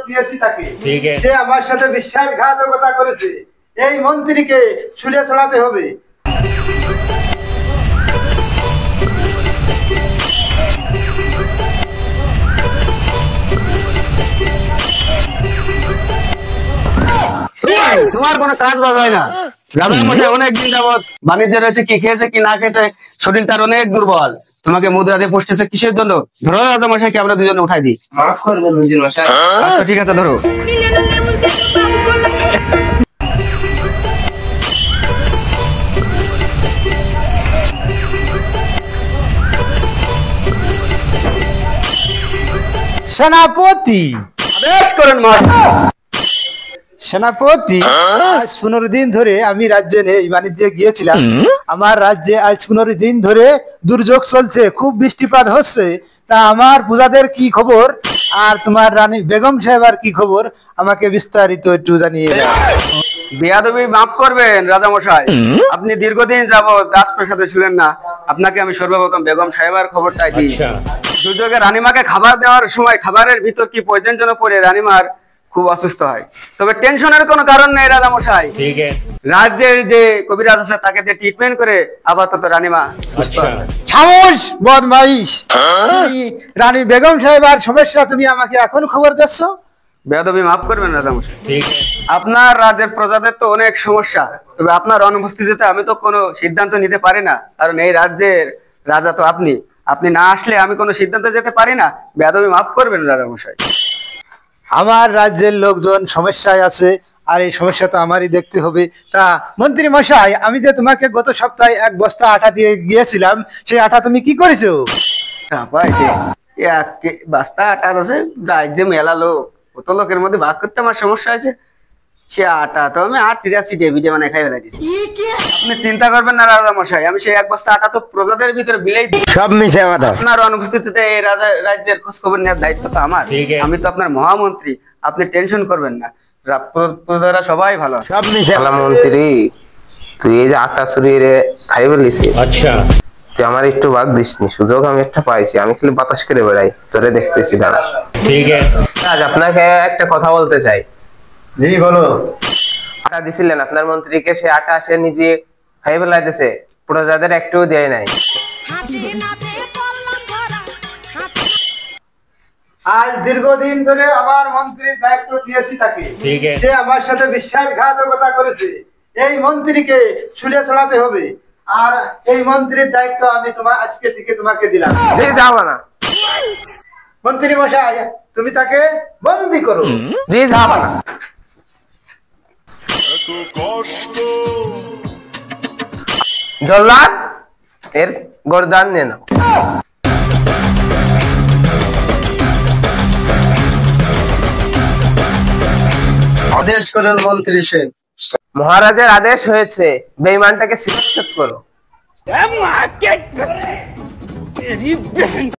দিয়েছি তাকে, সে আমার সাথে বিশ্বাসঘাতকতা করেছে। এই মন্ত্রীকে ছুলে ছড়াতে হবে। তোমার কোনো কাজ বাজ হয় না। রাজার মশাই অনেকদিন যাবৎ বাণিজ্য রয়েছে, কি খেয়েছে কি না খেয়েছে, শরীর তার অনেক দুর্বল। তোমাকে মুদ্রা দিয়ে পুষতেছে কিসের জন্য? ধরো রাজা মশাইকে আমরা দুজনে উঠাই দিই। মাফ করবেন হুজুর মশাই। আচ্ছা ঠিক আছে, ধরো। সেনাপতি, আদেশ করেন মহারাজ। সেনাপতি, আজ 15 দিন ধরে আমি রাজ্যে নেই, বাণিজ্যে গিয়েছিলাম। আমার রাজ্যে আজ 15 দিন ধরে দুর্যোগ চলছে, খুব বৃষ্টিপাত হচ্ছে। তা আমার প্রজাদের কি খবর, আর তোমার রানী বেগম সাহেবার কি খবর, আমাকে বিস্তারিত একটু জানিয়ে দাও। বেয়াদবি মাফ করবেন রাজা মশাই, আপনি দীর্ঘদিন যাবৎ রাজপ্রাসাদে ছিলেন না। আপনাকে আমি সর্বপ্রথম বেগম সাহেবার খবরটাই দিই। দুর্যোগে রানীমাকে খাবার দেওয়ার সময় খাবারের ভিতর কি পয়জন যেন পড়ে রানীমার খুব অসুস্থ হয়। তবে টেনশনের কোনো কারণ নেই রাজা মশাই, রাজ্যের যে কবিরাজ আছে তাকে দিয়ে ট্রিটমেন্ট করে আপাতত রানীমা সুস্থ আছে। সাহস বদমাইশ, তুমি রানী বেগম সাহেবার সমস্যা তুমি আমাকে এখন খবর দিচ্ছ? বেয়াদবি মাফ করবেন রাজা মশাই, আপনার রাজ্যের প্রজাদের তো অনেক সমস্যা, তবে আপনার অনুপস্থিতিতে আমি তো কোনো সিদ্ধান্ত নিতে পারি না, কারণ এই রাজ্যের রাজা তো আপনি। আপনি না আসলে আমি কোনো সিদ্ধান্ত যেতে পারি না। বেয়াদবি মাফ করবেন রাজা মশাই। আমার রাজ্যের লোকজন সমস্যায় আছে, আর এই সমস্যা তো আমারই দেখতে হবে। তা মন্ত্রী মশাই, আমি যে তোমাকে গত সপ্তাহে 1 বস্তা আটা দিয়ে গিয়েছিলাম, সেই আটা তুমি কি করেছো? বাস্তা আটা আছে, রাজ্যে মেলা লোক, কত লোকের মধ্যে ভাগ করতে আমার সমস্যা আছে। সে আটা তো আমি 8 চিটিয়ে ভিজে মানে খাই ফেলাই দিচ্ছি। আপনি চিন্তা করবেন না রাজা মশাই, আমি সেই 1 বস্তা আটা তো প্রজাদের ভিতরে বিলাই দিই। সব মিশে কথা। আপনার অনুপস্থিতিতে এই রাজ্যের খোঁজ খবর নেওয়ার দায়িত্ব তো আমার। আমি তো আপনার মহামন্ত্রী, আপনি টেনশন করবেন না, প্রজারা সবাই ভালো। সব মিশে। মন্ত্রী, তুই এই যে আটা চুরিয়ে খাই বলিস, আচ্ছা, তুই আমার একটু ভাগ দিসনি, সুযোগ আমি একটা পাইছি, আমি খালি বাতাস করে বেড়াই, তোরে দেখতেছি দাঁড়া। ঠিক আছে, আজ আপনাকে একটা কথা বলতে চাই। জি বলো। আটা দিছিলেন আপনার মন্ত্রীকে, সে আটা সে নিজে খাই বেলাইতেছে, প্রজাদের একটুও দেয় নাই। আজ দীর্ঘদিন ধরে আমার মন্ত্রীর দায়িত্ব দিয়েছি তাকে, সে আমার সাথে বিশ্বাসঘাতকতা করেছে। এই মন্ত্রীকে ছুলে ছড়াতে হবে, আর এই মন্ত্রীর দায়িত্ব আমি আজকে থেকে তোমাকে দিলাম। যাবো না মন্ত্রী মশাই, তুমি তাকে বন্দি করো। জি যাবো না। জল্লাদ, এর গর্দান নিয়ে নাও। আদেশ করেন মন্ত্রী। সে মহারাজের আদেশ হয়েছে, বেঈমানটাকে শিরচ্ছেদ করো।